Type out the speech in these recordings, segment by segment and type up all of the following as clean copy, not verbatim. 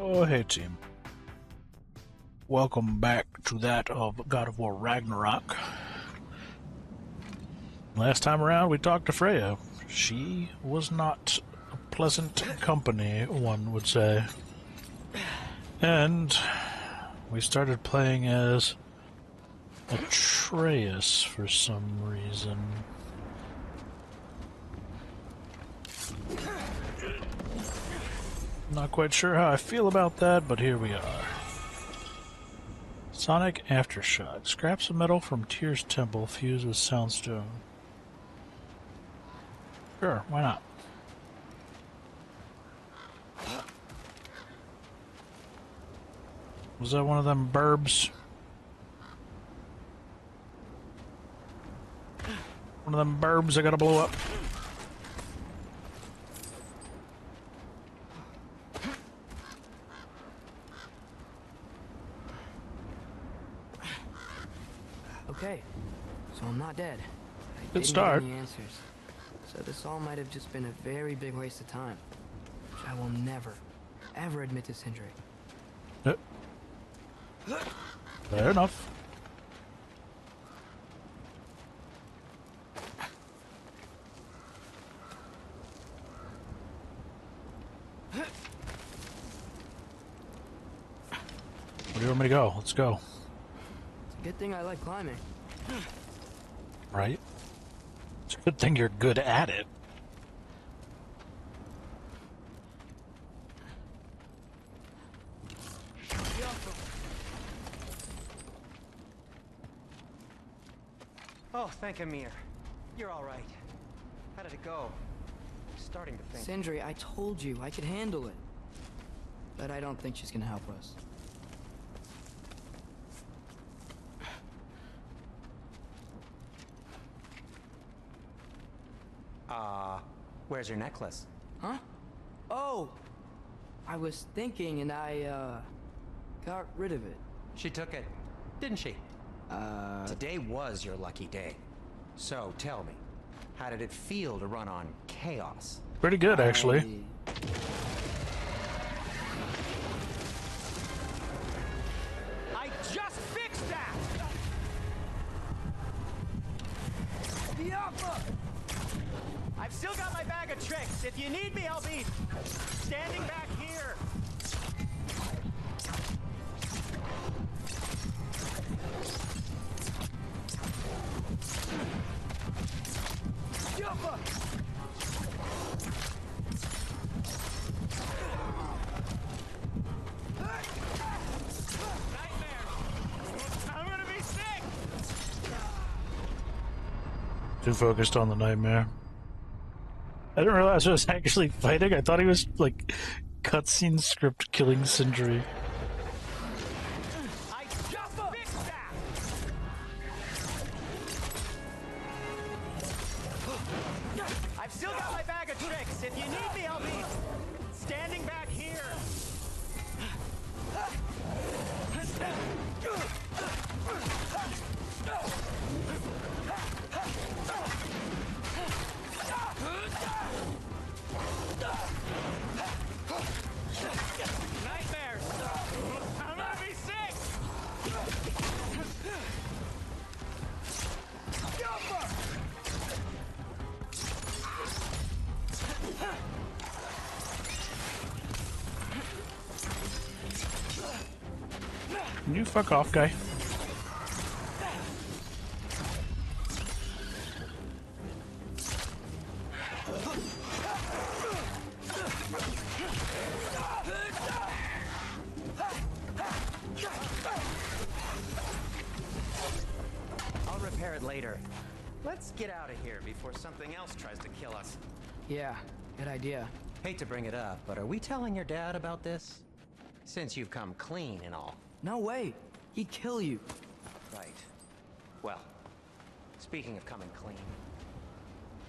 Oh, hey team. Welcome back to that of God of War Ragnarok. Last time around we talked to Freya. She was not a pleasant company, one would say. And we started playing as Atreus for some reason. Not quite sure how I feel about that, but here we are. Sonic Aftershock. Scraps of metal from Tyr's temple fused with soundstone. Sure, why not? Was that one of them burbs? One of them burbs I gotta blow up. Okay, so I'm not dead. Good start. Any answers. So this all might have just been a very big waste of time, which I will never, ever admit to Sindri. Fair enough. Where do you want me to go? Let's go. It's a good thing I like climbing. Right? It's a good thing you're good at it. Oh, thank Amir. You're all right. How did it go? I'm starting to think. Sindri, I told you I could handle it. But I don't think she's gonna help us. Where's your necklace? Huh? Oh! I was thinking and I, got rid of it. She took it, didn't she? Today was your lucky day. So, tell me, how did it feel to run on chaos? Pretty good, actually. I just fixed that! I've still got my bag of tricks. If you need me, I'll be standing back here. Too focused on the nightmare. I didn't realize I was actually fighting. I thought he was, like, cutscene script killing Sindri. I just fixed that! I've still got my bag of tricks. If you need me, I'll be standing back here. Nightmares! I'm gonna be sick! Can you fuck off, guy? I'll repair it later. Let's get out of here before something else tries to kill us. Yeah, good idea. Hate to bring it up, but are we telling your dad about this? Since you've come clean and all. No way! He'd kill you. Right. Well, speaking of coming clean,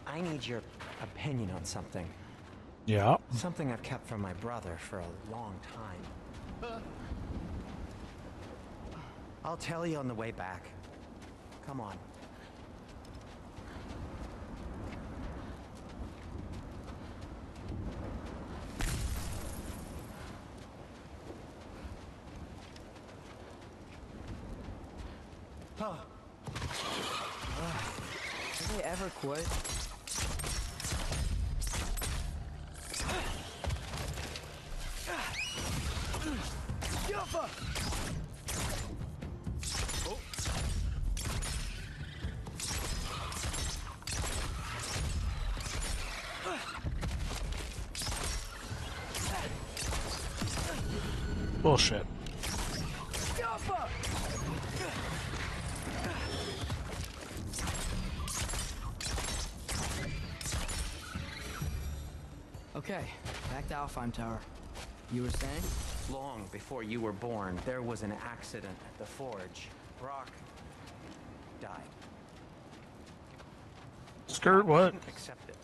I need your opinion on something. Yeah. Something I've kept from my brother for a long time. I'll tell you on the way back. Come on. ever quit? Bullshit. Okay, back to Alfheim Tower. You were saying? Long before you were born, there was an accident at the forge. Brock died. Skirt, what? I couldn't accept it.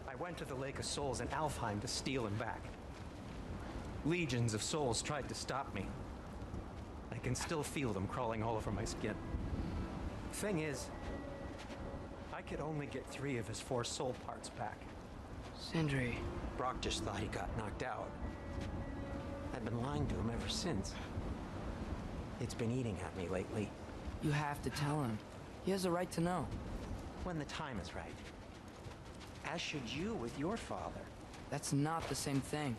I went to the Lake of Souls in Alfheim to steal him back. Legions of souls tried to stop me. I can still feel them crawling all over my skin. Thing is, I could only get 3 of his 4 soul parts back. Sindri. Brock just thought he got knocked out. I've been lying to him ever since. It's been eating at me lately. You have to tell him. He has a right to know. When the time is right. As should you with your father. That's not the same thing.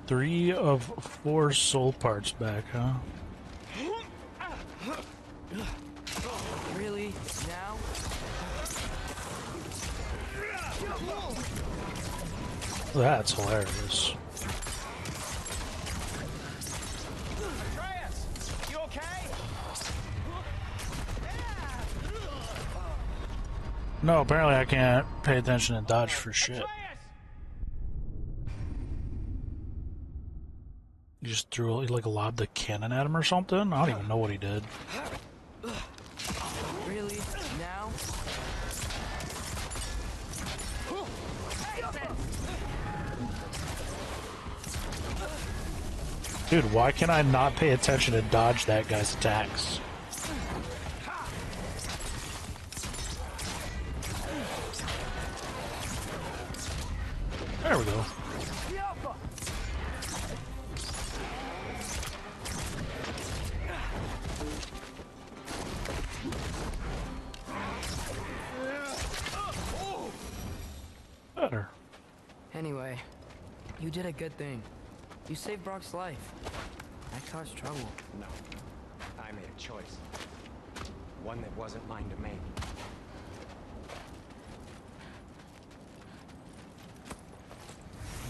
Three of 4 soul parts back, huh? Really? Now? That's hilarious. Atreus! You okay? No, apparently I can't pay attention and dodge for shit. You just threw, like, lobbed the cannon at him or something? I don't even know what he did. Really? Now? Dude, why can I not pay attention and dodge that guy's attacks? There we go. Better. Anyway, you did a good thing. You saved Brock's life. That caused trouble. No. I made a choice. One that wasn't mine to make.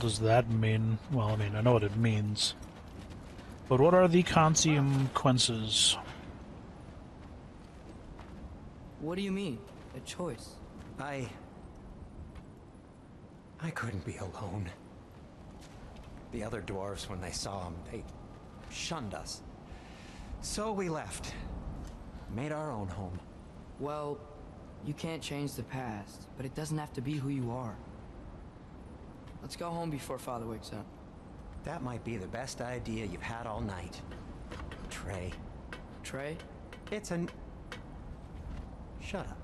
Does that mean... Well, I mean, I know what it means. But what are the consequences? What do you mean? A choice? I couldn't be alone. The other dwarves, when they saw him, they shunned us. So we left. Made our own home. Well, you can't change the past, but it doesn't have to be who you are. Let's go home before Father wakes up. That might be the best idea you've had all night. Trey. Trey? It's an... Shut up.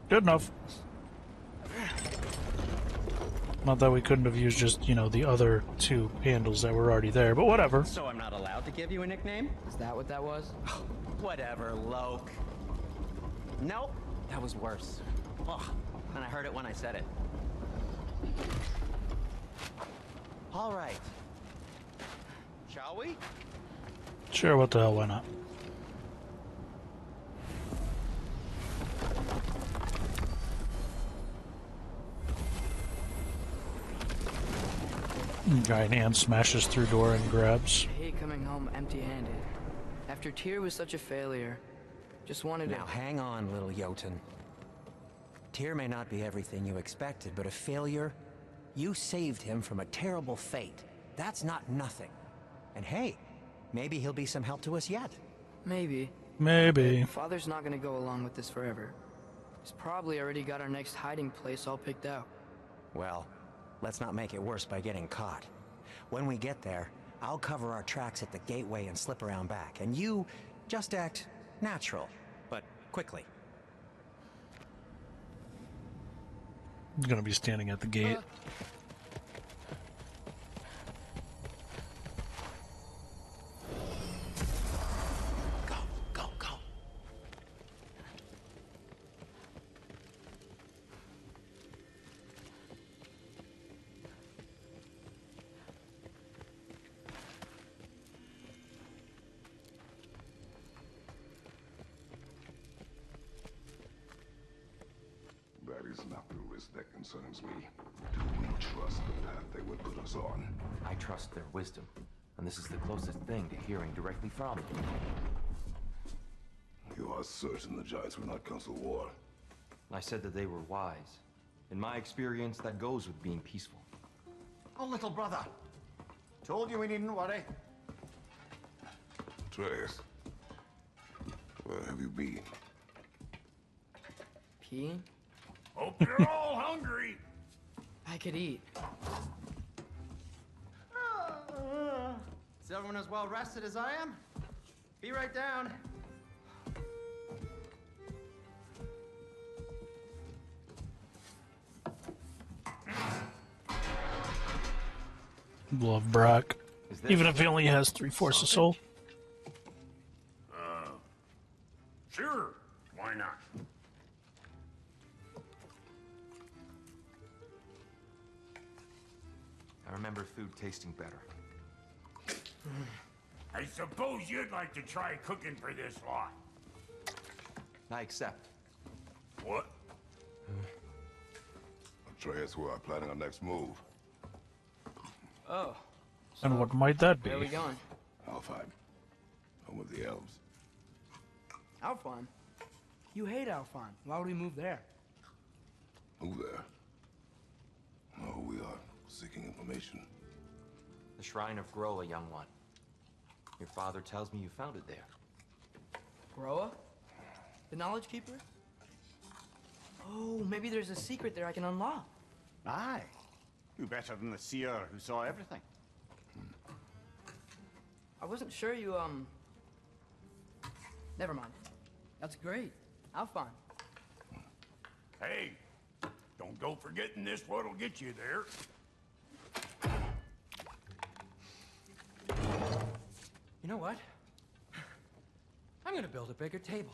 Good enough. Not that we couldn't have used just, you know, the other 2 handles that were already there, but whatever. So I'm not allowed to give you a nickname? Is that what that was? Whatever, Loke. Nope, that was worse. Ugh, and I heard it when I said it. All right. Shall we? Sure, what the hell, why not? Giant hand smashes through door and grabs. I hate coming home empty-handed. After Tyr was such a failure, just wanted to... Now hang on, little Jotun. Tyr may not be everything you expected, but a failure? You saved him from a terrible fate. That's not nothing. And hey, maybe he'll be some help to us yet. Maybe. Maybe. Father's not gonna go along with this forever. He's probably already got our next hiding place all picked out. Well, let's not make it worse by getting caught. When we get there, I'll cover our tracks at the gateway and slip around back, and you just act natural, but quickly. I'm gonna be standing at the gate. Go, go, go. That is not the risk that concerns me. Do we trust the path they would put us on? I trust their wisdom, and this is the closest thing to hearing directly from them. You are certain the Giants were not Council War? I said that they were wise. In my experience, that goes with being peaceful. Oh, little brother. Told you we needn't worry. Atreus, where have you been? Peeing? Hope you're all hungry. I could eat. Is everyone as well rested as I am? Be right down. Love Brock. Is this Even if he only has 3/4 of soul. Sure. Why not? I remember food tasting better. I suppose you'd like to try cooking for this lot. I accept. What? Atreus, we are planning our next move. Oh, And what might that be? where are we going? Alfheim. Home of the elves. Alfheim? You hate Alfheim. Why would we move there? Move there. Oh, we are seeking information. The Shrine of Groa, young one. Your father tells me you found it there. Groa? The Knowledge Keeper? Oh, maybe there's a secret there I can unlock. Aye. Who better than the seer who saw everything? I wasn't sure you, Never mind. That's great. Alfheim. Hey, don't go forgetting this what'll get you there. You know what? I'm gonna build a bigger table.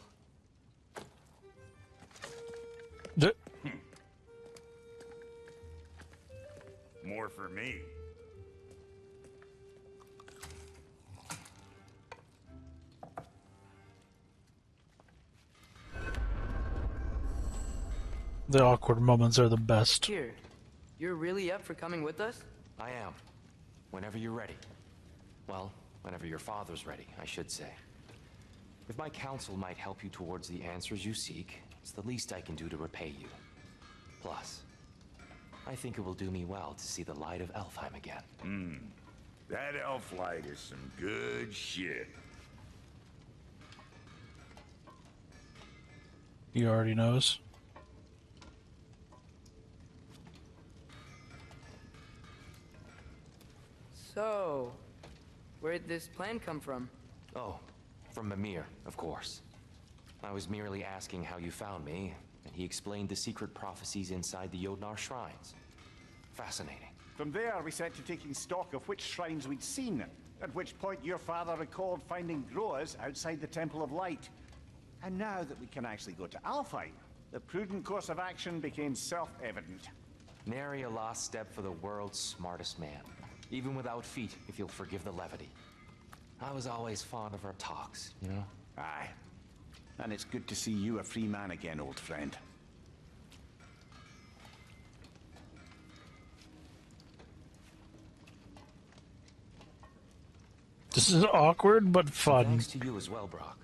D- More for me. The awkward moments are the best. Here, you're really up for coming with us? I am. Whenever you're ready. Well, whenever your father's ready, I should say. If my counsel might help you towards the answers you seek, it's the least I can do to repay you. Plus, I think it will do me well to see the light of Alfheim again. That elf light is some good shit. He already knows. So, where'd this plan come from? Oh, from Mimir, of course. I was merely asking how you found me, and he explained the secret prophecies inside the Jotnar shrines. Fascinating. From there, we set to taking stock of which shrines we'd seen, at which point your father recalled finding Groas outside the Temple of Light. And now that we can actually go to Alfheim, the prudent course of action became self-evident. Nary a lost step for the world's smartest man. Even without feet, if you'll forgive the levity. I was always fond of our talks, you know? Aye. And it's good to see you a free man again, old friend. This is awkward but fun. Thanks to you as well, Brock.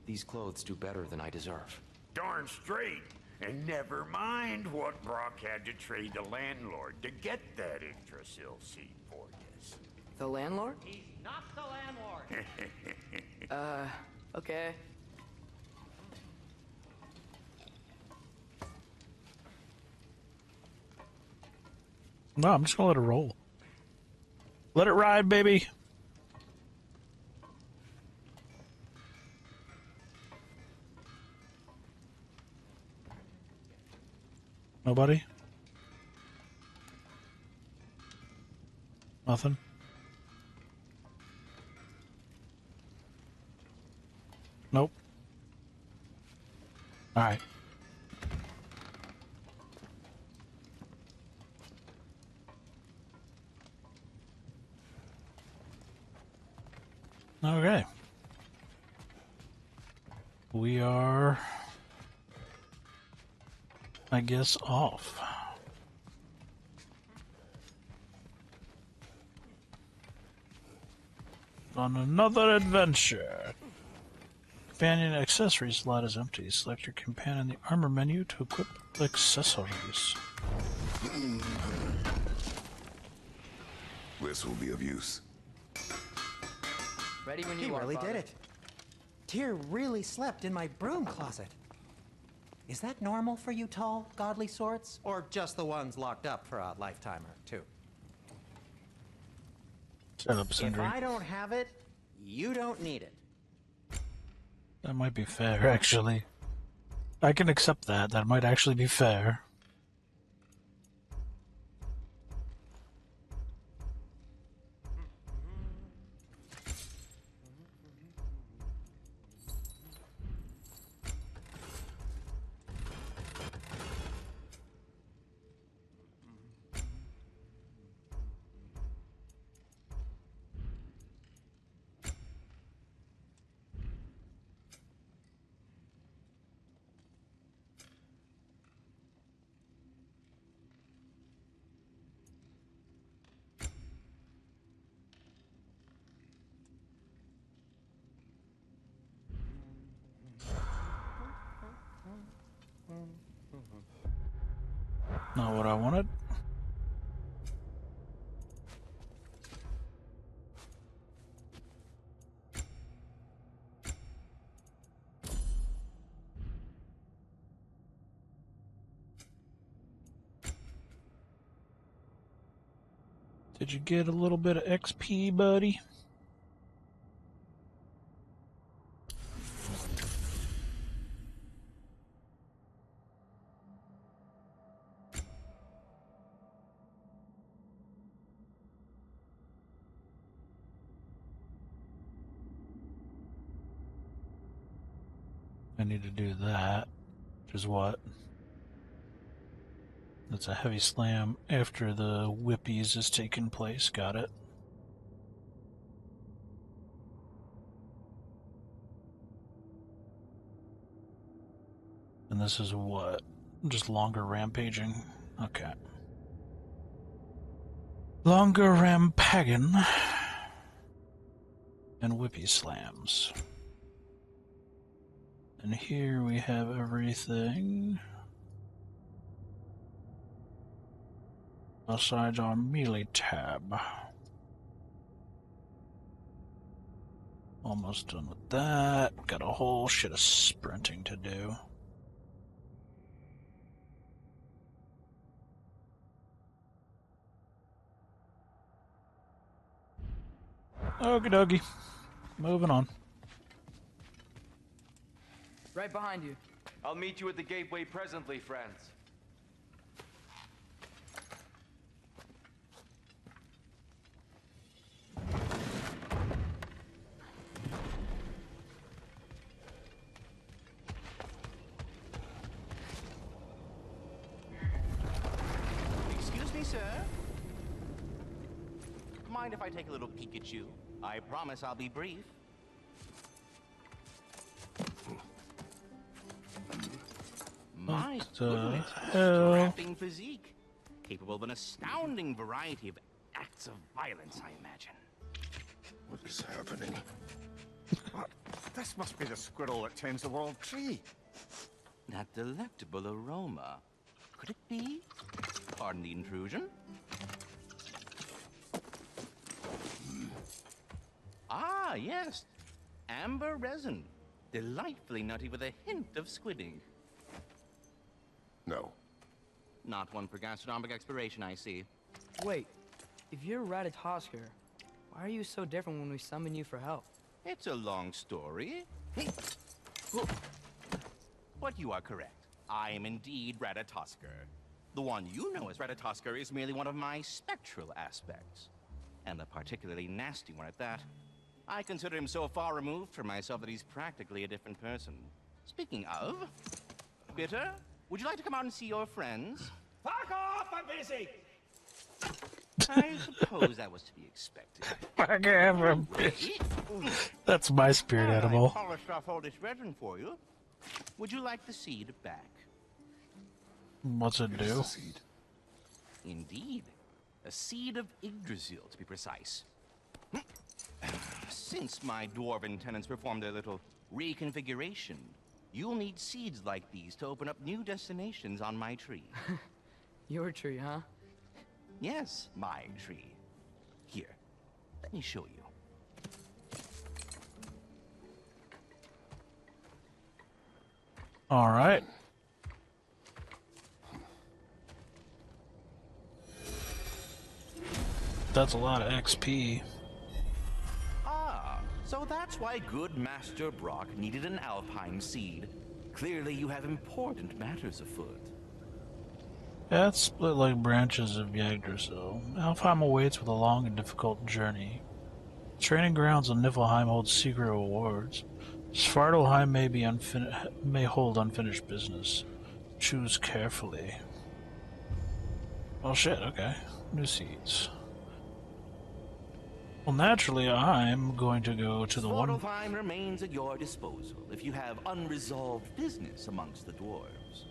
These clothes do better than I deserve. Darn straight. And never mind what Brock had to trade the landlord to get that Yggdrasil seed for us. The landlord? He's not the landlord. Okay. No, I'm just gonna let it roll. Let it ride, baby. Nobody? Nothing? Nope. Alright. Okay. We are, I guess, off. On another adventure. Companion accessories slot is empty. Select your companion in the armor menu to equip accessories. This will be of use. Ready when He you are, really Father. did it. Tyr really slept in my broom closet. Is that normal for you tall, godly sorts? Or just the ones locked up for a lifetime or two? Setup If syndrome. I don't have it, you don't need it. That might be fair, actually. I can accept that. That might actually be fair. Not what I wanted. Did you get a little bit of XP, buddy? I need to do that, which is what? That's a heavy slam after the whippies has taken place. Got it. And this is what? Just longer rampaging? Okay. Longer rampagging and whippy slams. And here we have everything besides our melee tab. Almost done with that. Got a whole shit of sprinting to do. Okie dokie. Moving on. Right behind you. I'll meet you at the gateway presently, friends. Excuse me, sir. Mind if I take a little peek at you? I promise I'll be brief. My goodness, strapping physique. Capable of an astounding variety of acts of violence, I imagine. What is happening? This must be the squirrel that tends the world tree. That delectable aroma. Could it be? Pardon the intrusion. Ah, yes. Amber resin. Delightfully nutty with a hint of squidding. No. Not one for gastronomic exploration, I see. Wait, if you're Ratatoskr, why are you so different when we summon you for help? It's a long story. But you are correct. I am indeed Ratatoskr. The one you know as Ratatoskr is merely one of my spectral aspects. and a particularly nasty one at that. I consider him so far removed from myself that he's practically a different person. Speaking of, Bitter, would you like to come out and see your friends? Fuck off! I'm busy! I suppose that was to be expected. That's my spirit animal. I polished off all this resin for you. Would you like the seed back? What's it do? Indeed. A seed of Yggdrasil, to be precise. Since my dwarven tenants performed their little reconfiguration, you'll need seeds like these to open up new destinations on my tree. Your tree, huh? Yes, my tree. Here, let me show you. All right. That's a lot of XP. Ah, so that's why good Master Brock needed an Alpine seed. Clearly you have important matters afoot. Yeah, it's split like branches of Yggdrasil. Alfheim awaits with a long and difficult journey. Training grounds in Niflheim hold secret rewards. Svartalheim may hold unfinished business. Choose carefully. Oh shit, okay. New seeds. Well, naturally, I'm going to go to the one... Svartalheim remains at your disposal if you have unresolved business amongst the dwarves.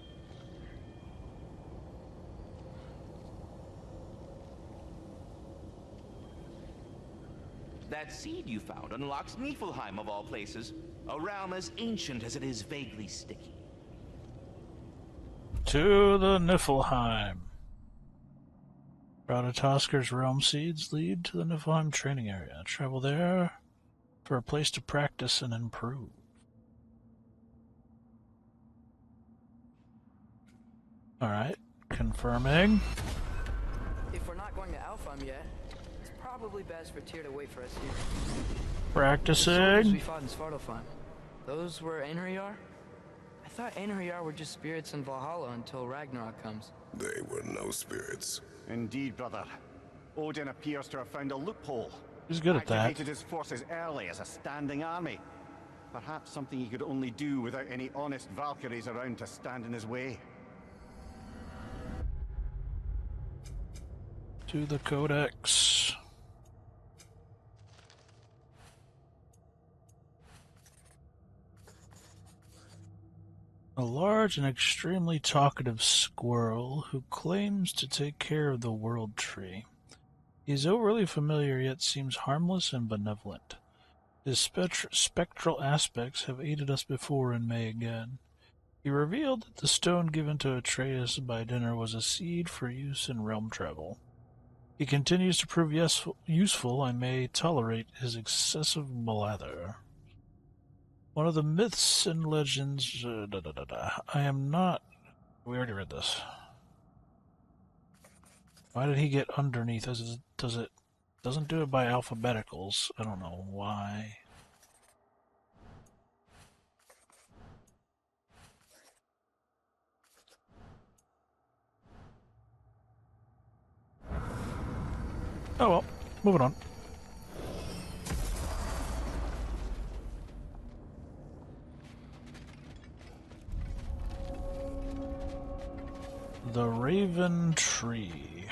That seed you found unlocks Niflheim of all places, a realm as ancient as it is vaguely sticky. To the Niflheim. Radatoskir's realm seeds lead to the Niflheim training area. Travel there for a place to practice and improve. Alright, confirming. If we're not going to Alfheim yet, it's probably best for Tyr to wait for us here. Practicing. The soldiers we fought in Svartalfheim, those were Einherjar? I thought Einherjar were just spirits in Valhalla until Ragnarok comes. They were no spirits. Indeed, brother. Odin appears to have found a loophole. He's good at that. Activated his forces early as a standing army. Perhaps something he could only do without any honest Valkyries around to stand in his way. To the Codex. A large and extremely talkative squirrel who claims to take care of the world tree. He is overly familiar yet seems harmless and benevolent. His spectral aspects have aided us before and may again. He revealed that the stone given to Atreus by dinner was a seed for use in realm travel. He continues to prove useful. I may tolerate his excessive blather. One of the myths and legends... I am not... We already read this. Why did he get underneath? Does it doesn't do it by alphabeticals. I don't know why. Oh well, moving on. The Raven Tree.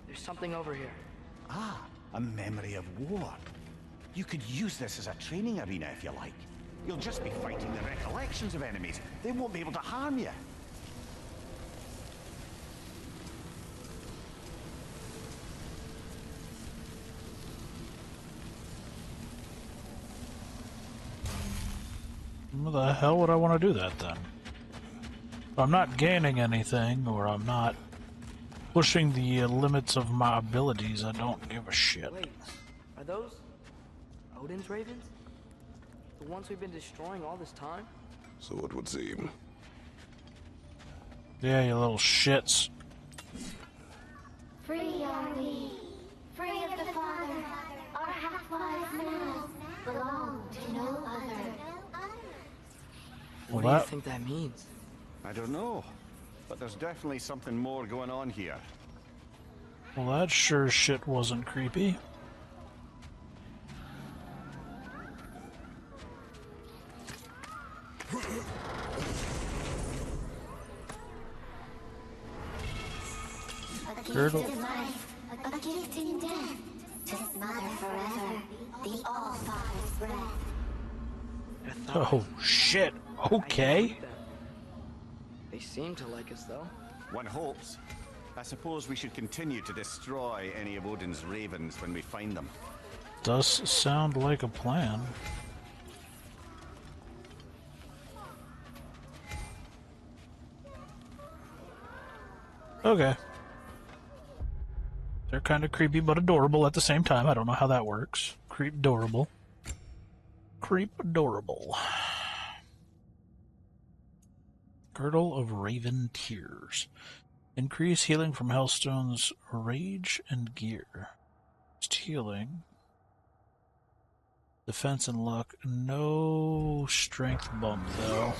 There's something over here. Ah, a memory of war. You could use this as a training arena if you like. You'll just be fighting the recollections of enemies. They won't be able to harm you. What the hell would I want to do that then? If I'm not gaining anything, or I'm not pushing the limits of my abilities, I don't give a shit. Wait, are those Odin's ravens? The ones we've been destroying all this time? So it would seem. Yeah, you little shits. Free are we, free of the Father. Our half-wise mouths belong to no other. What do you think that means? I don't know, but there's definitely something more going on here. Well, that sure as shit wasn't creepy. A gift in life, a gift in death, to smother forever the All-Father's breath. Oh shit, okay. They seem to like us, though. One hopes. I suppose we should continue to destroy any of Odin's ravens when we find them. Does sound like a plan. Okay. They're kind of creepy but adorable at the same time. I don't know how that works. Creep adorable. Creep adorable. Girdle of Raven Tears. Increase healing from Hellstone's Rage and Gear. Just healing. Defense and luck. No strength bump, though.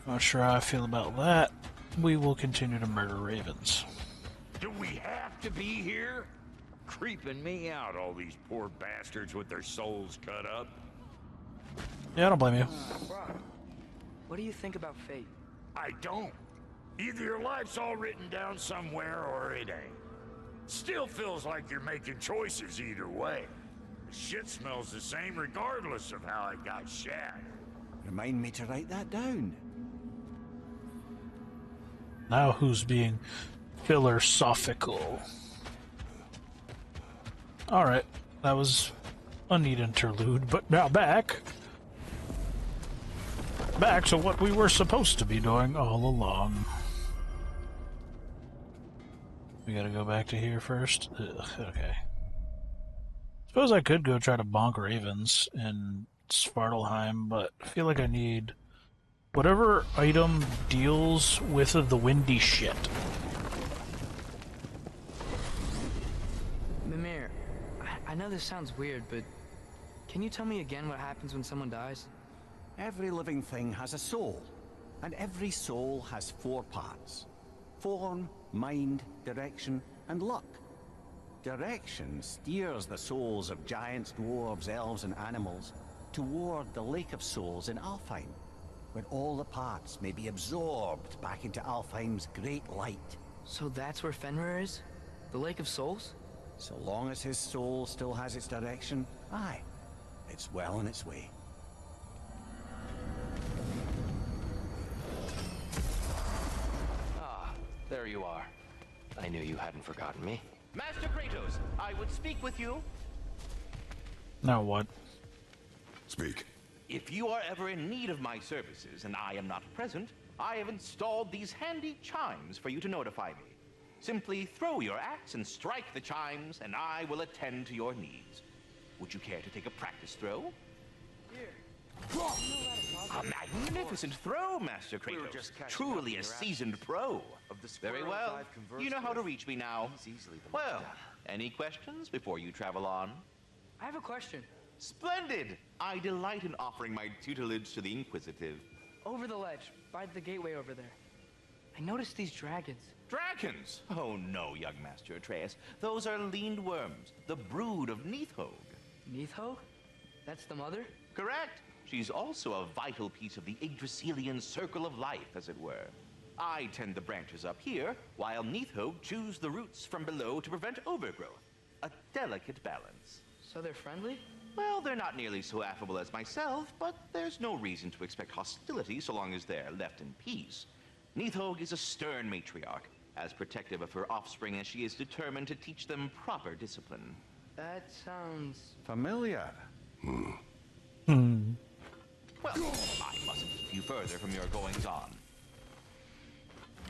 Not sure how I feel about that. We will continue to murder ravens. Do we have to be here? Creeping me out, all these poor bastards with their souls cut up. Yeah, I don't blame you. Brock, what do you think about fate? I don't. Either your life's all written down somewhere or it ain't. Still feels like you're making choices either way. The shit smells the same regardless of how it got shat. Remind me to write that down. Now who's being philosophical? Alright, that was a neat interlude, but now back to what we were supposed to be doing all along. We gotta go back to here first? Ugh, okay. Suppose I could go try to bonk ravens in Svartalheim, but I feel like I need whatever item deals with the windy shit. Mimir, I know this sounds weird, but can you tell me again what happens when someone dies? Every living thing has a soul, and every soul has 4 parts. Form, mind, direction, and luck. Direction steers the souls of giants, dwarves, elves, and animals toward the Lake of Souls in Alfheim, where all the parts may be absorbed back into Alfheim's great light. So that's where Fenrir is? The Lake of Souls? So long as his soul still has its direction, aye, it's well on its way. Ah, there you are. I knew you hadn't forgotten me. Master Kratos, I would speak with you. Now what? Speak. If you are ever in need of my services and I am not present, I have installed these handy chimes for you to notify me. Simply throw your axe and strike the chimes, and I will attend to your needs. Would you care to take a practice throw? A magnificent throw, Master Kratos. Truly a seasoned pro. Very well. You know how to reach me now. Well, any questions before you travel on? I have a question. Splendid! I delight in offering my tutelage to the inquisitive. Over the ledge, by the gateway over there. I noticed these dragons. Dragons? Oh no, young Master Atreus. Those are leaned worms, the brood of Neithog. Neithog? That's the mother? Correct. She's also a vital piece of the Yggdrasilian circle of life, as it were. I tend the branches up here, while Neithog chews the roots from below to prevent overgrowth. A delicate balance. So they're friendly? Well, they're not nearly so affable as myself, but there's no reason to expect hostility so long as they're left in peace. Neithog is a stern matriarch, as protective of her offspring as she is determined to teach them proper discipline. That sounds... Familiar. Well, I mustn't keep you further from your goings-on.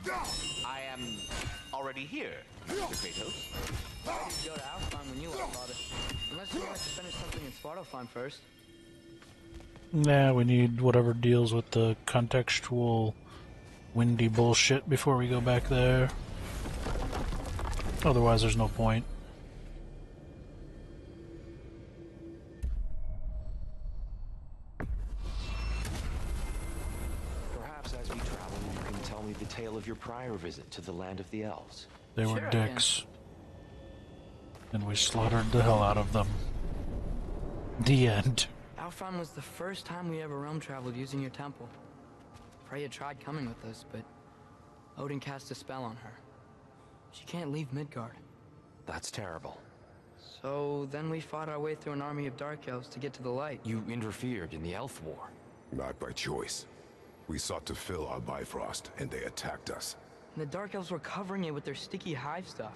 I am already here, Mr. Kratos. Why did you go to Alfheim when you left, Father? Unless you wanted to finish something in Svartalheim first. Nah, we need whatever deals with the contextual windy bullshit before we go back there. Otherwise, there's no point. a tale of your prior visit to the land of the elves? They were Sure I dicks. And we slaughtered the hell out of them. The end. Alfheim was the first time we ever realm traveled using your temple. Freya tried coming with us, but Odin cast a spell on her. She can't leave Midgard. That's terrible. So then we fought our way through an army of dark elves to get to the light. You interfered in the elf war. Not by choice. We sought to fill our Bifrost, and they attacked us. And the dark elves were covering it with their sticky hive stuff.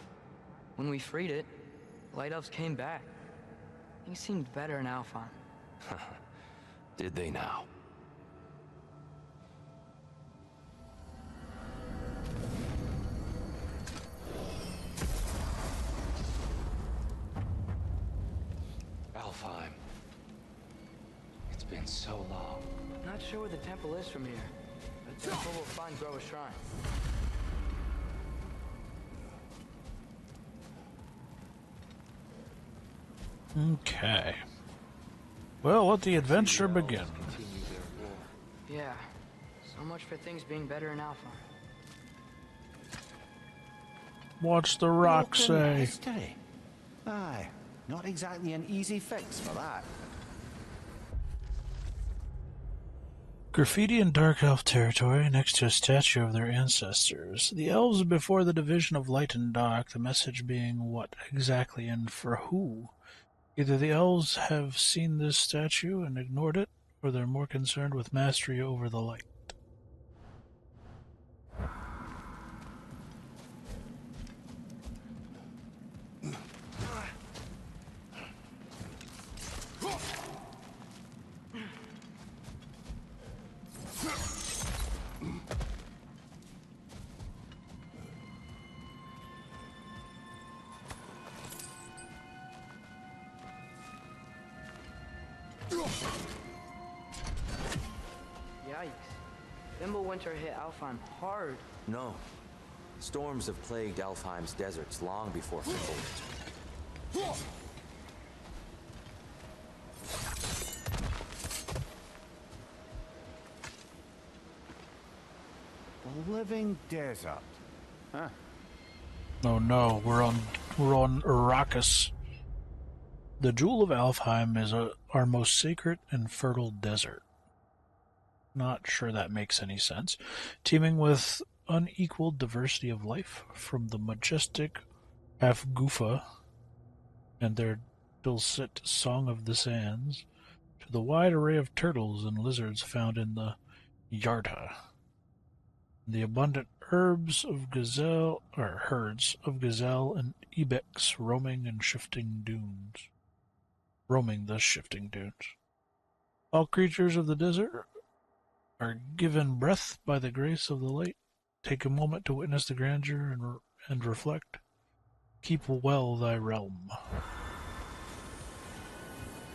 When we freed it, the light elves came back. Things seemed better in Alfheim. Did they now? Alfheim. It's been so long. Not sure where the temple is from here, but temple will find Groa's shrine. Okay. Well, let the adventure begin. Yeah, so much for things being better in Alfheim. What's the rock Broken say? history. Aye, not exactly an easy fix for that. Graffiti in Dark Elf territory next to a statue of their ancestors. The elves before the division of light and dark, the message being what exactly and for who? Either the elves have seen this statue and ignored it, or they're more concerned with mastery over the light. Yikes. Fimbulwinter hit Alfheim hard. No. Storms have plagued Alfheim's deserts long before Fimbulwinter. The living desert. Huh. Oh no, we're on Arrakis. The Jewel of Alfheim is our most sacred and fertile desert. Not sure that makes any sense. Teeming with unequaled diversity of life, from the majestic Afgufa and their dulcet song of the sands, to the wide array of turtles and lizards found in the Yarta, the abundant herds of gazelle and ibex roaming the shifting dunes. All creatures of the desert are given breath by the grace of the light. Take a moment to witness the grandeur and reflect. Keep well thy realm.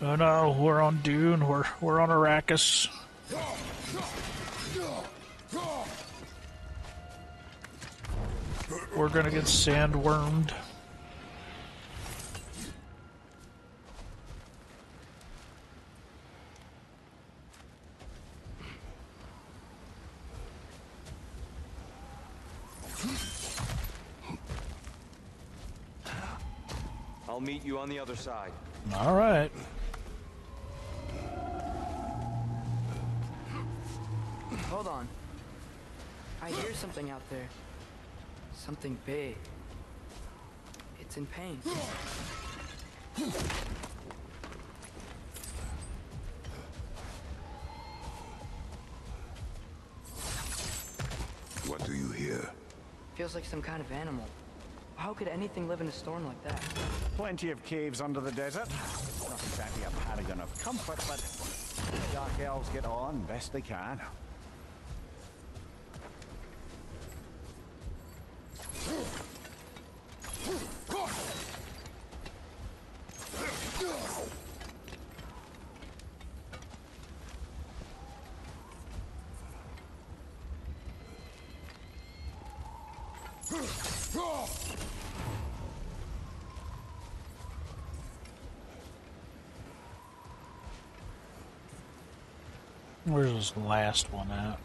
Oh no, we're on Dune. We're on Arrakis. We're gonna get sandwormed. I'll meet you on the other side. All right. Hold on. I hear something out there. Something big. It's in pain. What do you hear? Feels like some kind of animal. How could anything live in a storm like that? Plenty of caves under the desert. Not exactly a paragon of comfort, but the dark elves get on best they can. Where's this last one at?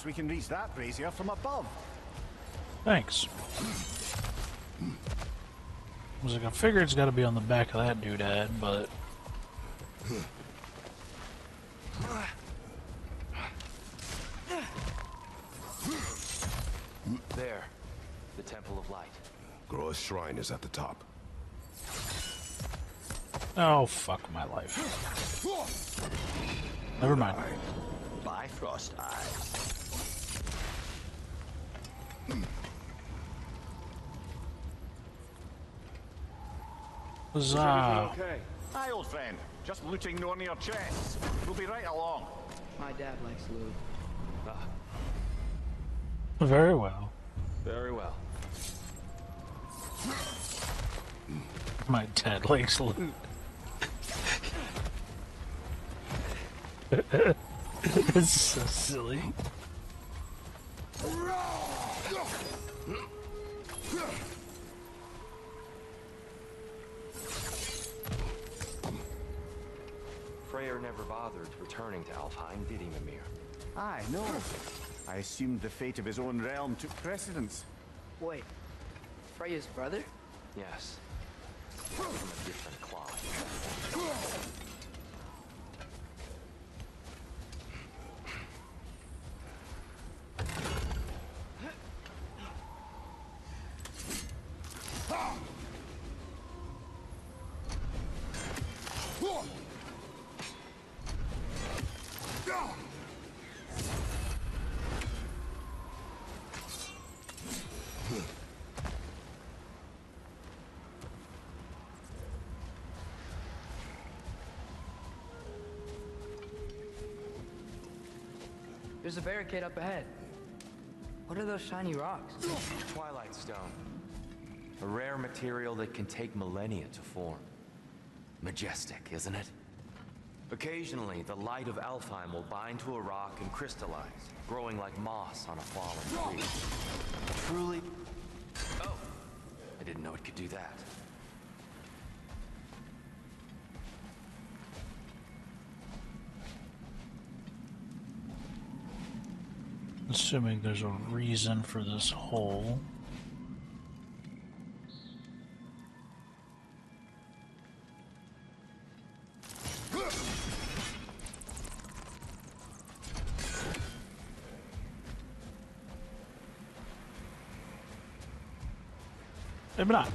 Perhaps we can reach that brazier from above. Thanks. I was like, I figure it's got to be on the back of that doodad, but... There. The Temple of Light. Groa's shrine is at the top. Oh, fuck my life. Never mind. Bifrost eyes. Huzzah. Okay. Hi, old friend. Just looting Nornir chests. We'll be right along. My dad likes loot. Very well. Very well. My dad likes loot. It's so silly. Freyr never bothered returning to Alfheim, did he, Mimir? Aye, no. I assumed the fate of his own realm took precedence. Wait, Freya's brother? Yes. From a different cloth. There's a barricade up ahead. What are those shiny rocks? Twilight Stone. A rare material that can take millennia to form. Majestic, isn't it? Occasionally, the light of Alfheim will bind to a rock and crystallize, growing like moss on a fallen tree. Truly... Oh! I didn't know it could do that. Assuming there's a reason for this hole. Maybe not.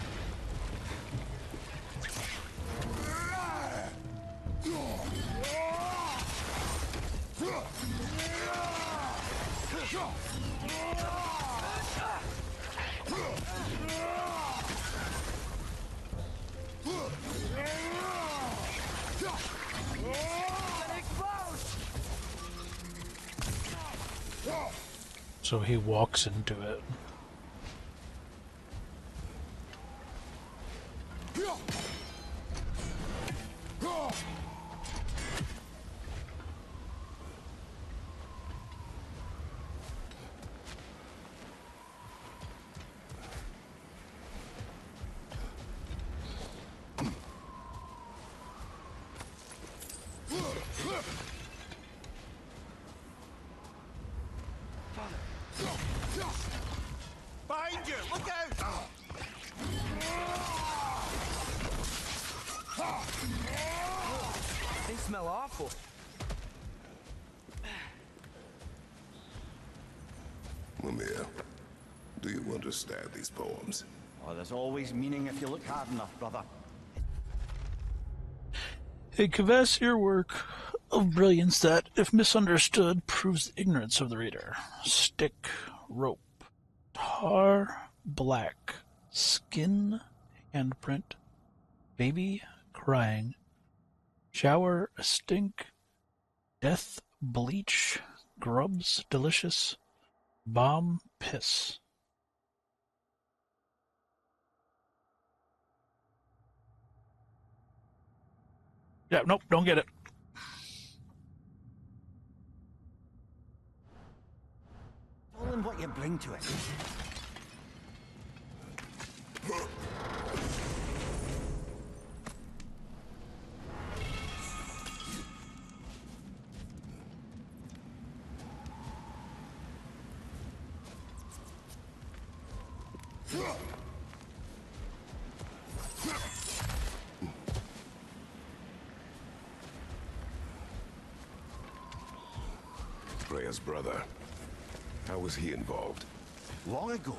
So he walks into it. Behind you! Look out! They smell awful. Mimir, do you understand these poems? Oh, there's always meaning if you look hard enough, brother. A Kvasir work of brilliance that, if misunderstood, proves the ignorance of the reader. Stick, rope, tar, black, skin, handprint, baby, crying, shower, a stink, death, bleach, grubs, delicious, bomb, piss. Yeah, nope, don't get it. All in what you bring to it. Freya's brother. How was he involved? Long ago,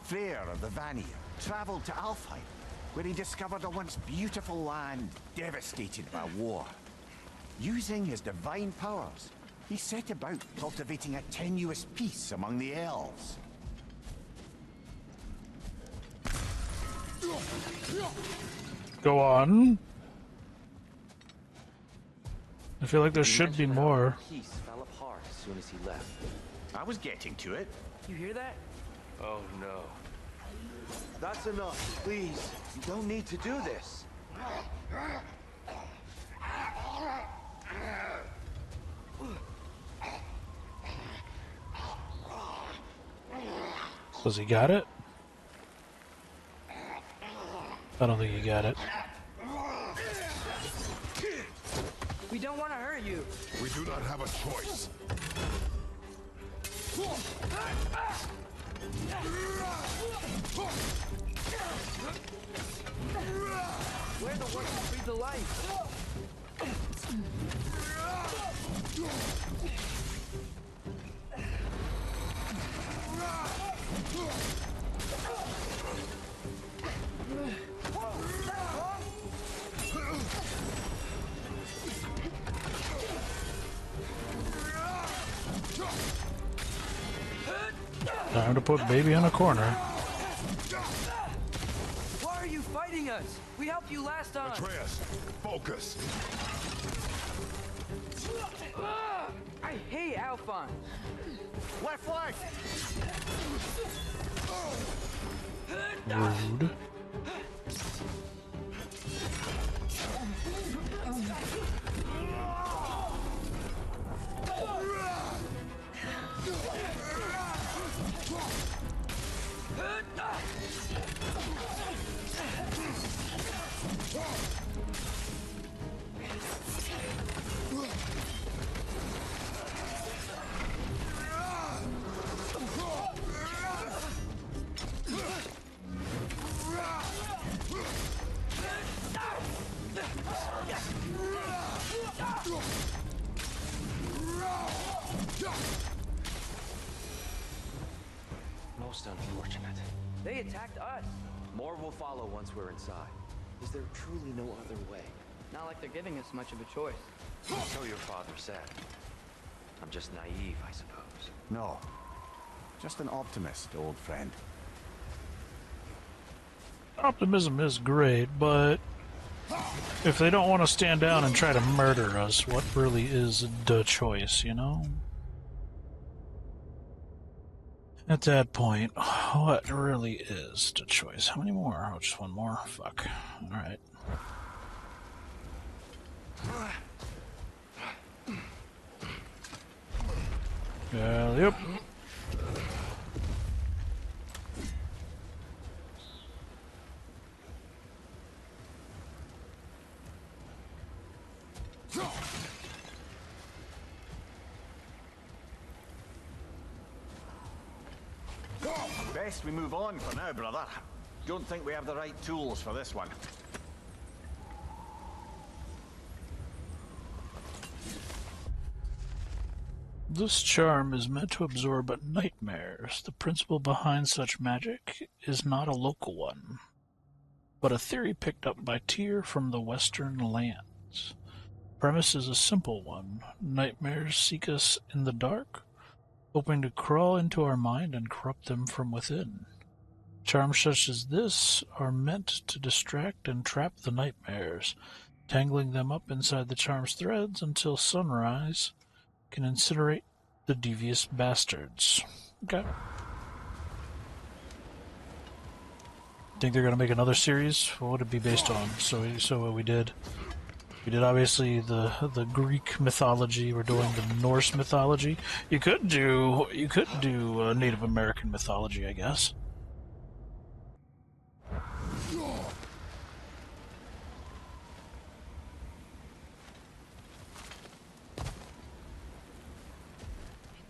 Freyr of the Vanir traveled to Alfheim, where he discovered a once beautiful land devastated by war. Using his divine powers, he set about cultivating a tenuous peace among the elves. Go on. I feel like there should be more. Peace fell apart as soon as he left. I was getting to it. You hear that? Oh no. That's enough, please. You don't need to do this. Does he got it? I don't think he got it. We don't want to hurt you. We do not have a choice. We're the ones who breathe the life. Time to put baby in a corner. Why are you fighting us? We helped you last time. Atreus, focus. I hate Alphon. Left flank! Rude. Most unfortunate. They attacked us. More will follow once we're inside. Is there truly no other way? Not like they're giving us much of a choice. So your father said. I'm just naive, I suppose. No. Just an optimist, old friend. Optimism is great, but if they don't want to stand down and try to murder us, what really is the choice, you know? At that point, what really is the choice? How many more? Oh, just one more? Fuck. Alright. Yep. Best we move on for now, brother. Don't think we have the right tools for this one. This charm is meant to absorb nightmares. The principle behind such magic is not a local one, but a theory picked up by Tyr from the Western lands. Premise is a simple one. Nightmares seek us in the dark, hoping to crawl into our mind and corrupt them from within. Charms such as this are meant to distract and trap the nightmares, tangling them up inside the charm's threads until sunrise can incinerate the devious bastards. Okay. Think they're gonna make another series? What would it be based on? So what we did obviously the Greek mythology. We're doing the Norse mythology. You could do Native American mythology, I guess.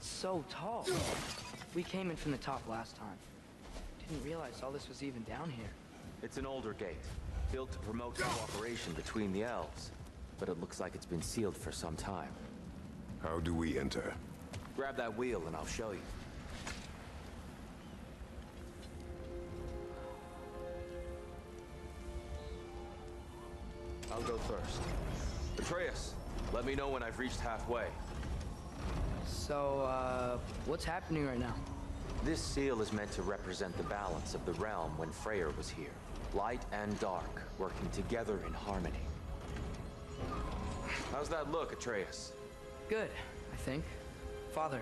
So tall. We came in from the top last time. Do you didn't realize all this was even down here. It's an older gate, built to promote cooperation between the elves. But it looks like it's been sealed for some time. How do we enter? Grab that wheel and I'll show you. I'll go first. Atreus, let me know when I've reached halfway. So, what's happening right now? This seal is meant to represent the balance of the realm when Freyr was here. Light and dark, working together in harmony. How's that look, Atreus? Good, I think. Father,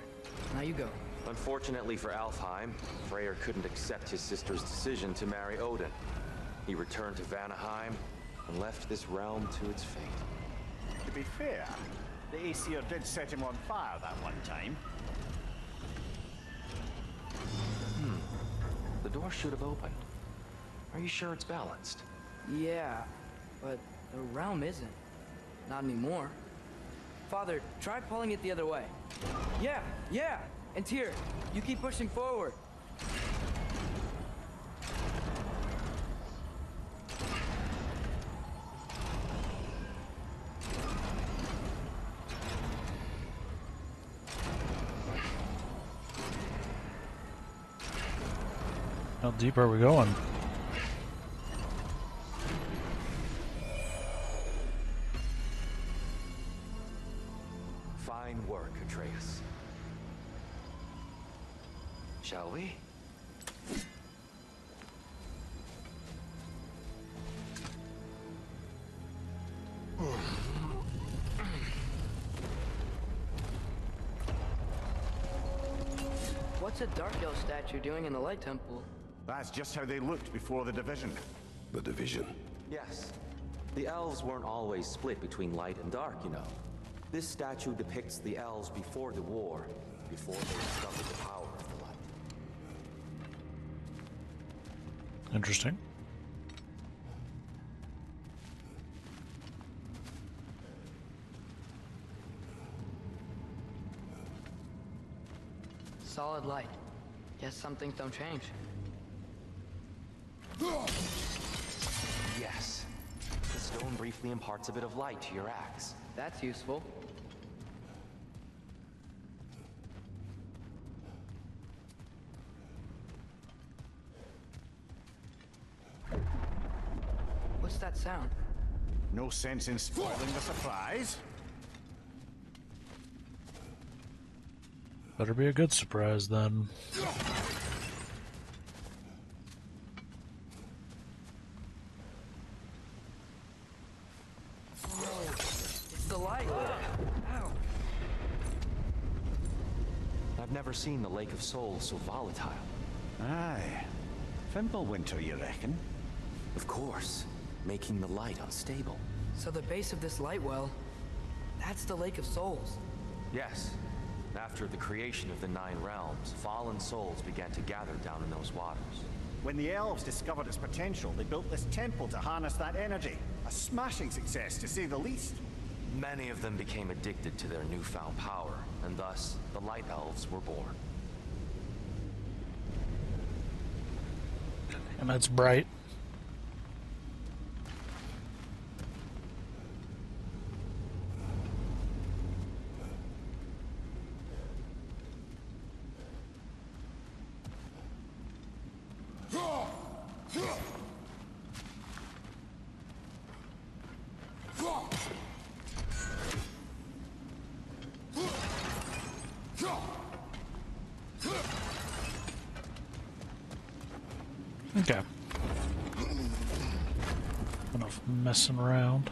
now you go. Unfortunately for Alfheim, Freyr couldn't accept his sister's decision to marry Odin. He returned to Vanaheim and left this realm to its fate. To be fair, the Aesir did set him on fire that one time. The door should have opened. Are you sure it's balanced? Yeah, but the realm isn't. Not anymore. Father, try pulling it the other way. Yeah! And Tyr, you keep pushing forward. How deep are we going? Fine work, Atreus. Shall we? What's a Dark Elf statue doing in the Light Temple? That's just how they looked before the division. The division. Yes. The elves weren't always split between light and dark, you know. This statue depicts the elves before the war, before they discovered the power of the light. Interesting. Solid light. Guess some things don't change. Yes. The stone briefly imparts a bit of light to your axe. That's useful. What's that sound? No sense in spoiling the surprise. Better be a good surprise then. It's the light. Ow. I've never seen the Lake of Souls so volatile. Aye. Fimbulwinter, you reckon? Of course, making the light unstable. So the base of this light well, that's the Lake of Souls. Yes. After the creation of the Nine Realms, fallen souls began to gather down in those waters. When the elves discovered its potential, they built this temple to harness that energy. A smashing success, to say the least. Many of them became addicted to their newfound power, and thus, the Light Elves were born. And that's bright. Okay. Enough messing around.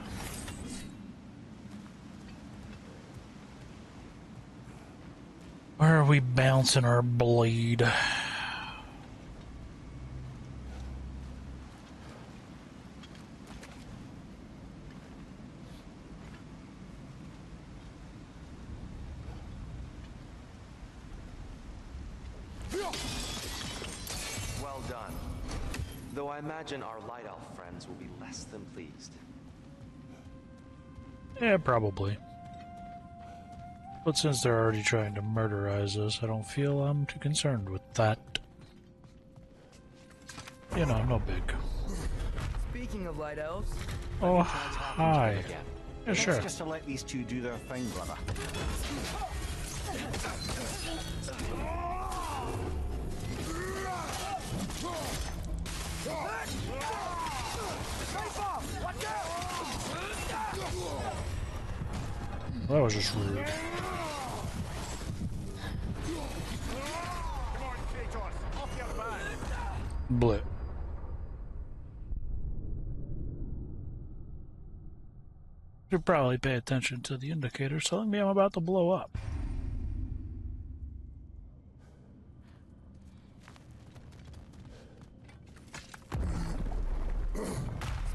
Where are we bouncing our blade? Well done. Though I imagine our Light Elf friends will be less than pleased. Yeah, probably. But since they're already trying to murderize us, I don't feel I'm too concerned with that. you know, no big. Speaking of light elves, Oh, hi. Yeah, sure. It's just to let these two do their thing, brother. That was just rude. Come on, Kratos, off your back. Blip. Should probably pay attention to the indicators telling me I'm about to blow up.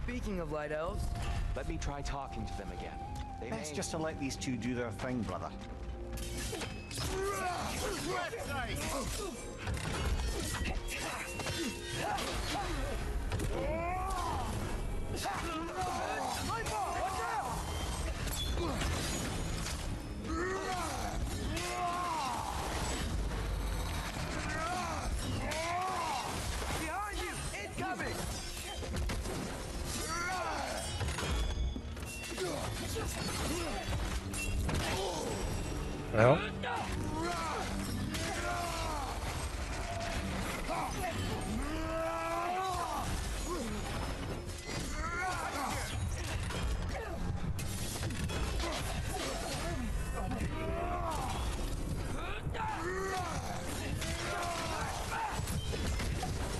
speaking of light elves, Let me try talking to them again. It's just to let these two do their thing, brother. Behind you! Incoming! Well.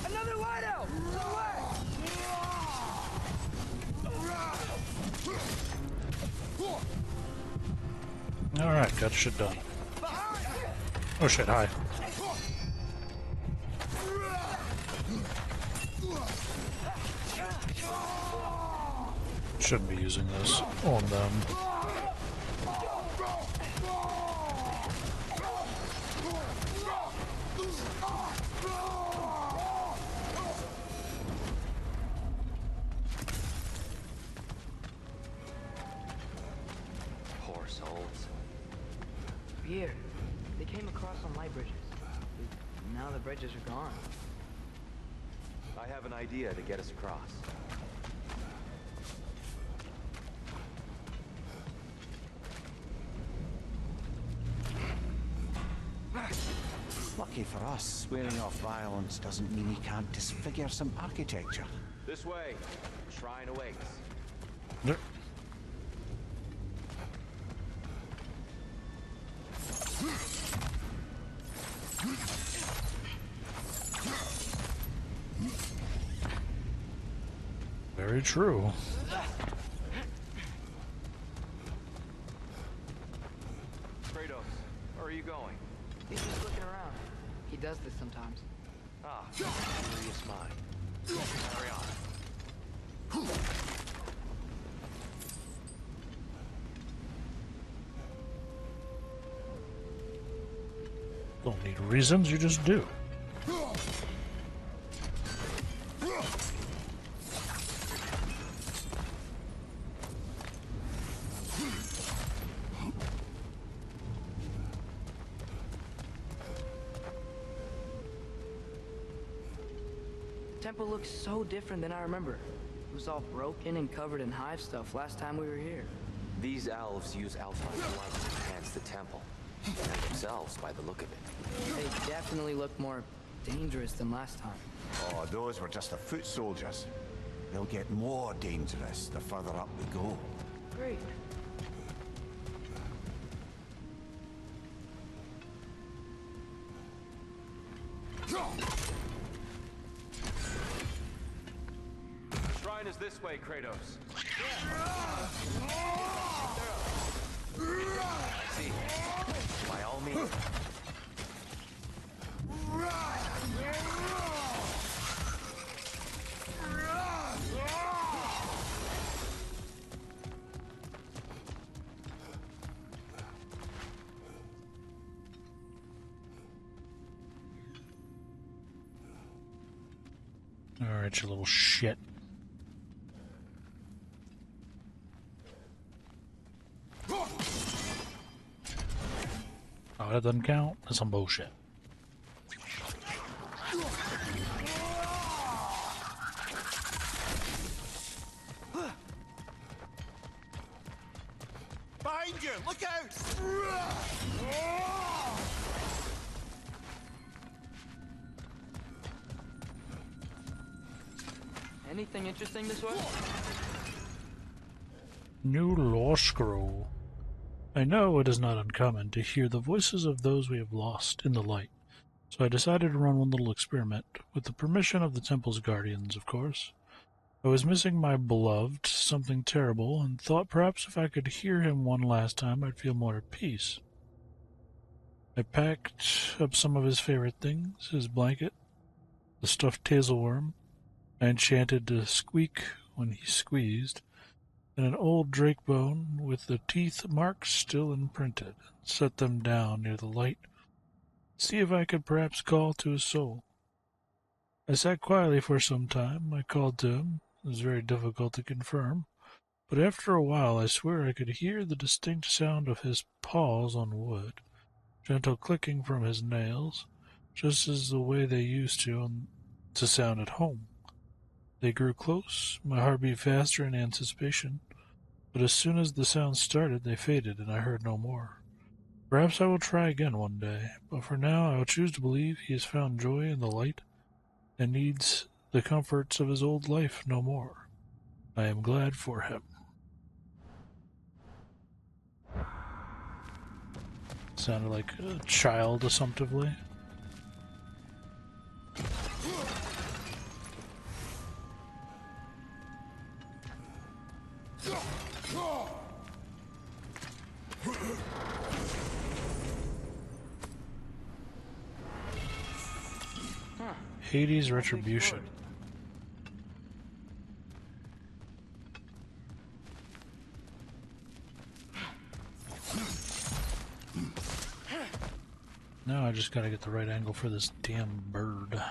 Another light elf! Alright, got shit done. Oh shit, hi. Shouldn't be using this on them. Poor souls. here. They came across on light bridges. Now the bridges are gone. I have an idea to get us across. Lucky for us, swearing off violence doesn't mean we can't disfigure some architecture. This way. Shrine awaits. Yep. Very true. Kratos, where are you going? He's just looking around. He does this sometimes. Ah, curious mind. Carry on. Don't need reasons, you just do. Temple looks so different than I remember. It was all broken and covered in hive stuff last time we were here. These elves use Alpine light to enhance the temple. And themselves by the look of it. They definitely look more dangerous than last time. Oh, those were just the foot soldiers. They'll get more dangerous the further up we go. Great. The shrine is this way, Kratos. I see. By all means. Alright, you little shit. Oh, that doesn't count? That's some bullshit. you! Look out! Anything interesting this way? New law scroll. I know it is not uncommon to hear the voices of those we have lost in the light, so I decided to run one little experiment, with the permission of the temple's guardians, of course. I was missing my beloved, something terrible, and thought perhaps if I could hear him one last time I'd feel more at peace. I packed up some of his favorite things, his blanket, the stuffed tailworm I enchanted to squeak when he squeezed, and an old drake bone with the teeth marks still imprinted, set them down near the light, see if I could perhaps call to his soul. I sat quietly for some time. I called to him. It was very difficult to confirm, but after a while I swear I could hear the distinct sound of his paws on wood, gentle clicking from his nails, just as the way they used to sound at home. They grew close, my heart beat faster in anticipation, but as soon as the sound started they faded and I heard no more. Perhaps I will try again one day, but for now I will choose to believe he has found joy in the light and needs the comforts of his old life no more. I am glad for him. Sounded like a child assumptively. Hades' Retribution. Now I just gotta get the right angle for this damn bird.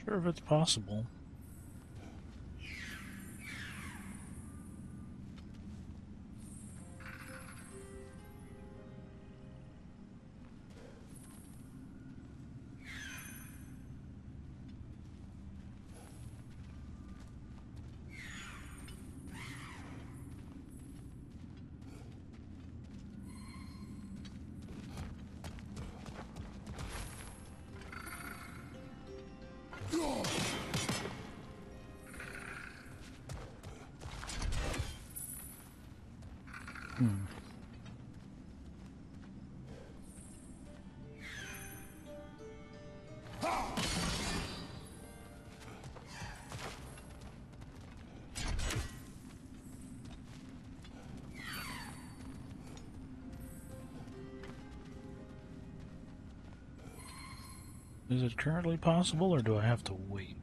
Sure if it's possible. Is it currently possible, or do I have to wait?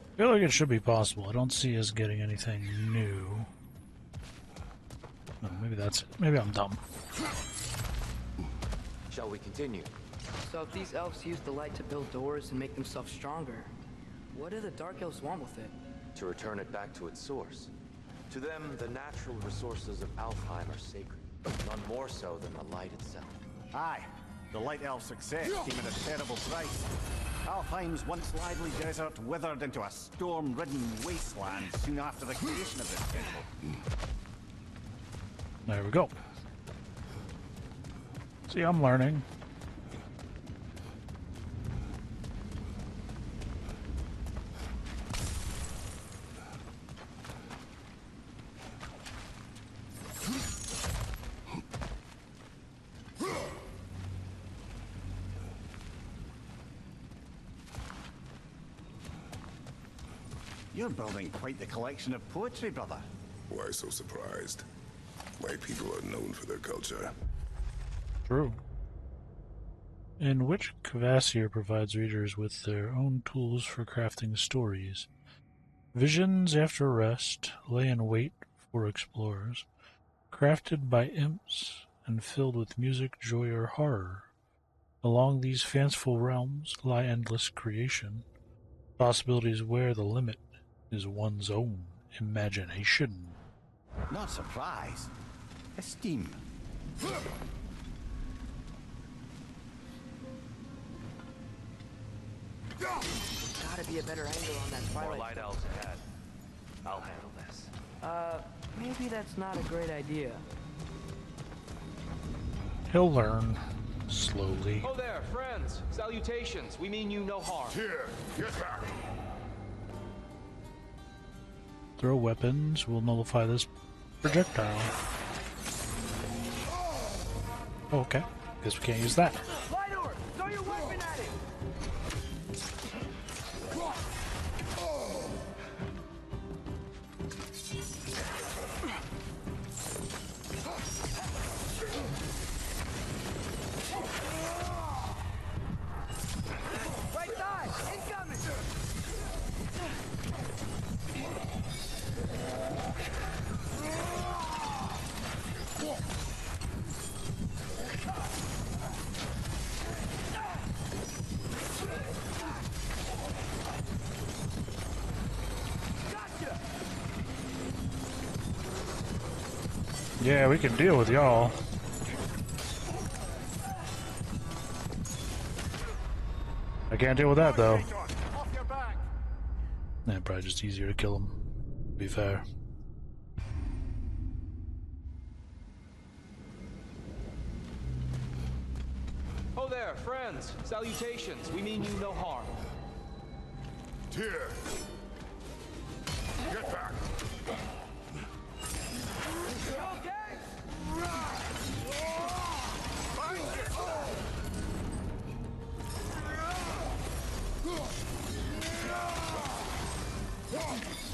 I feel like it should be possible. I don't see us getting anything new. No, maybe that's it. Maybe I'm dumb. Shall we continue? So if these elves use the light to build doors and make themselves stronger, what do the dark elves want with it? To return it back to its source. To them, the natural resources of Alfheim are sacred, but none more so than the light itself. Aye, the Light Elf success came at a terrible price. Alfheim's once lively desert withered into a storm-ridden wasteland soon after the creation of this temple. There we go. See, I'm learning. You're building quite the collection of poetry, brother. Why so surprised? White people are known for their culture. True. In which Kvasir provides readers with their own tools for crafting stories. Visions after rest lay in wait for explorers, crafted by imps and filled with music, joy, or horror. Along these fanciful realms lie endless creation, possibilities where the limit is one's own imagination. Not surprise. Esteem. Gotta be a better angle on that More twilight. light elves ahead. I'll handle this. Maybe that's not a great idea. He'll learn slowly. Oh there, friends. Salutations. We mean you no harm. Here, get back. Throw weapons will nullify this projectile. Oh, okay. Guess we can't use that. Lightor, throw your weapon at it! Right side, incoming! Yeah, we can deal with y'all. I can't deal with that though. Off your back. Yeah, probably just easier to kill him, to be fair. Oh there, friends. Salutations. We mean you no harm. Here. Get back.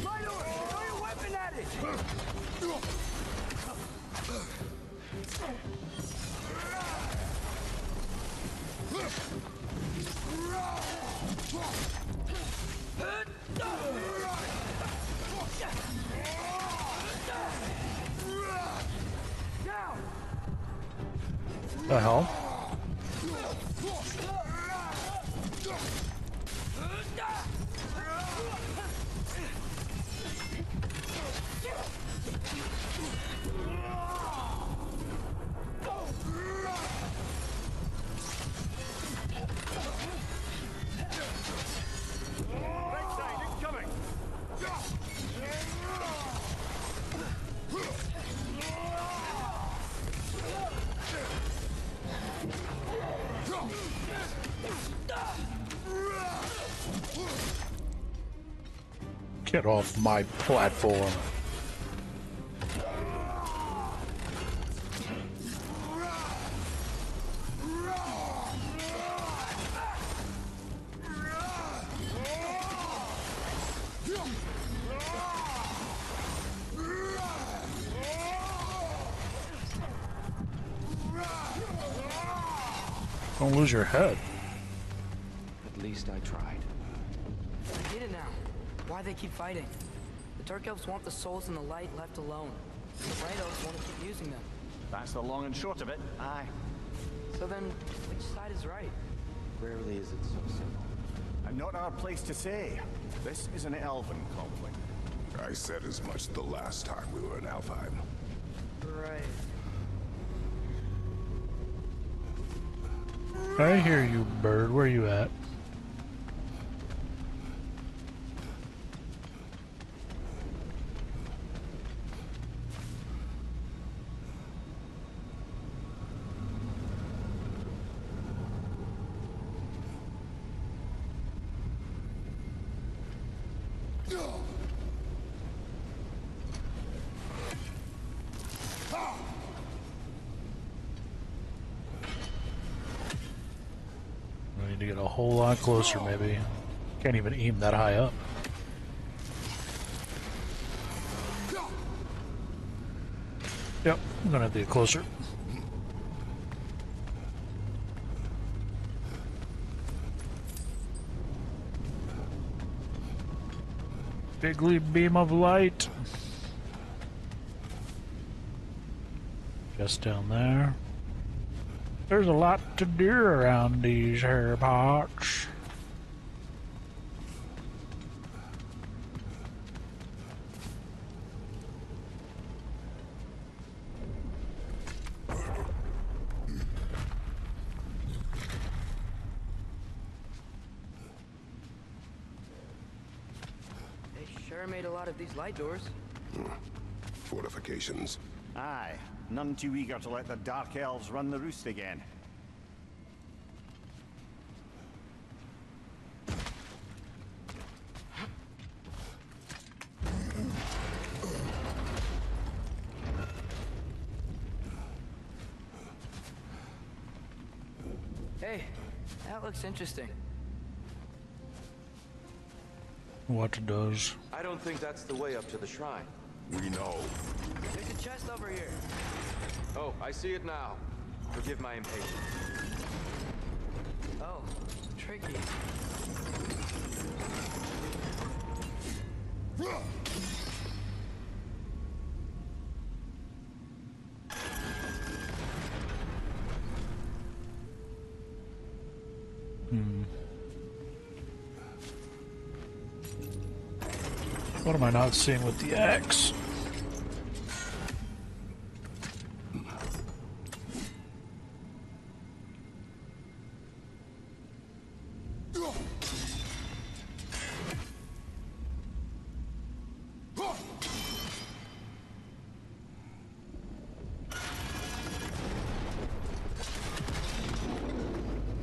Lightor, throw your weapon at it! The hell? Right side, incoming. Get off my platform. Don't lose your head. At least I tried. I get it now. Why they keep fighting. The Dark Elves want the souls in the light left alone. The Light Elves want to keep using them. That's the long and short of it. Aye. So then, which side is right? Rarely is it so simple. And not our place to say. This is an elven conflict. I said as much the last time we were in Alfheim. Right. I hear you, bird. Where you at? I need to get a whole lot closer, maybe. Can't even aim that high up. Yep, I'm gonna have to get closer. Bigly beam of light. Just down there. There's a lot to do around these here parts. Sure made a lot of these light doors. Fortifications. Aye, none too eager to let the Dark Elves run the roost again. Hey, that looks interesting. What does? I don't think that's the way up to the shrine. We know. There's a chest over here. Oh, I see it now. Forgive my impatience. Oh, tricky. What am I not seeing with the axe?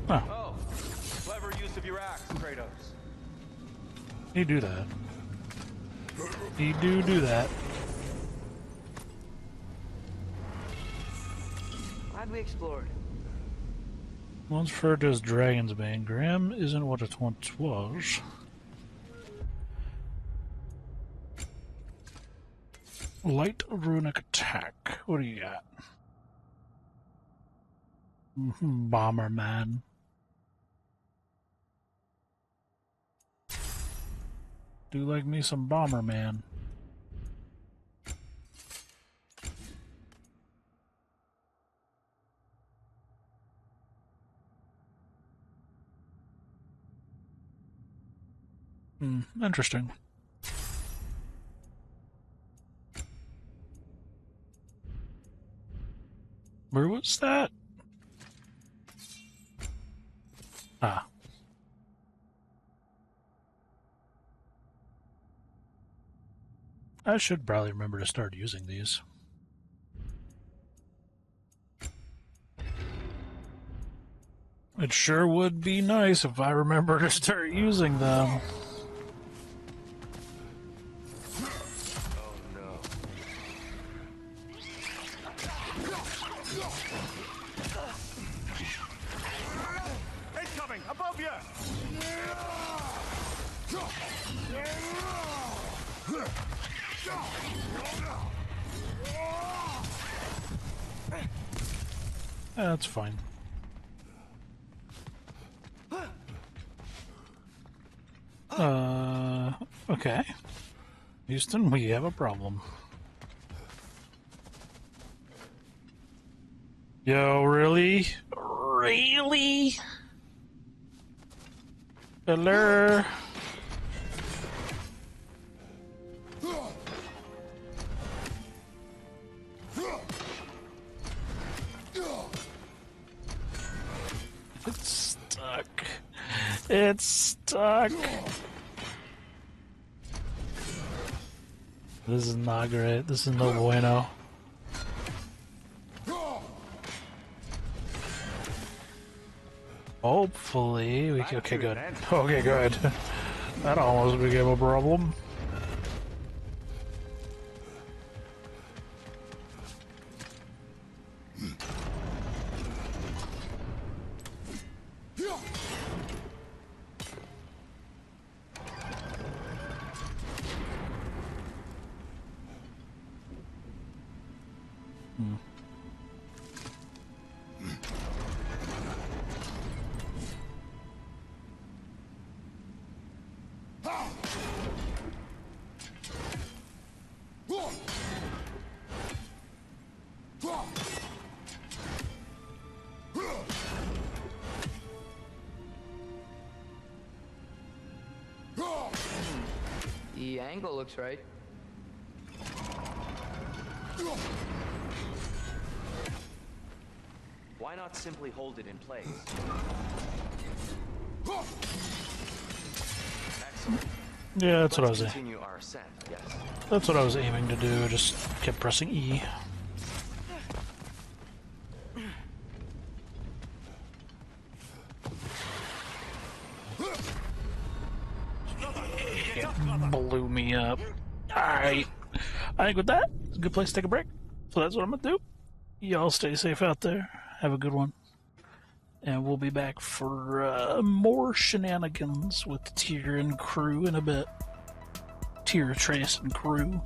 Oh, clever use of your axe, Kratos. You do that. You do that. Glad we explored. Once referred to as Dragon's Bane, Graham isn't what it once was. Light runic attack. What do you got? Bomberman. Do like me some Bomberman. Interesting. Where was that? Ah. I should probably remember to start using these. It sure would be nice if I remember to start using them. Incoming! Above you! That's fine. Okay. Houston, we have a problem. Yo, really? Really? Hello? It's stuck. It's stuck. This is not great. This is no bueno. Hopefully we can. Okay, good. Okay, good. That almost became a problem. The angle looks right. Why not simply hold it in place? Excellent. Yeah, that's what I was. Continue our ascent. Yes. That's what I was aiming to do. I just kept pressing E. It blew me up. Alright. I think with that, it's a good place to take a break. So that's what I'm going to do. Y'all stay safe out there. Have a good one. And we'll be back for more shenanigans with Tyr and crew in a bit. Tyr, Atreus, and crew.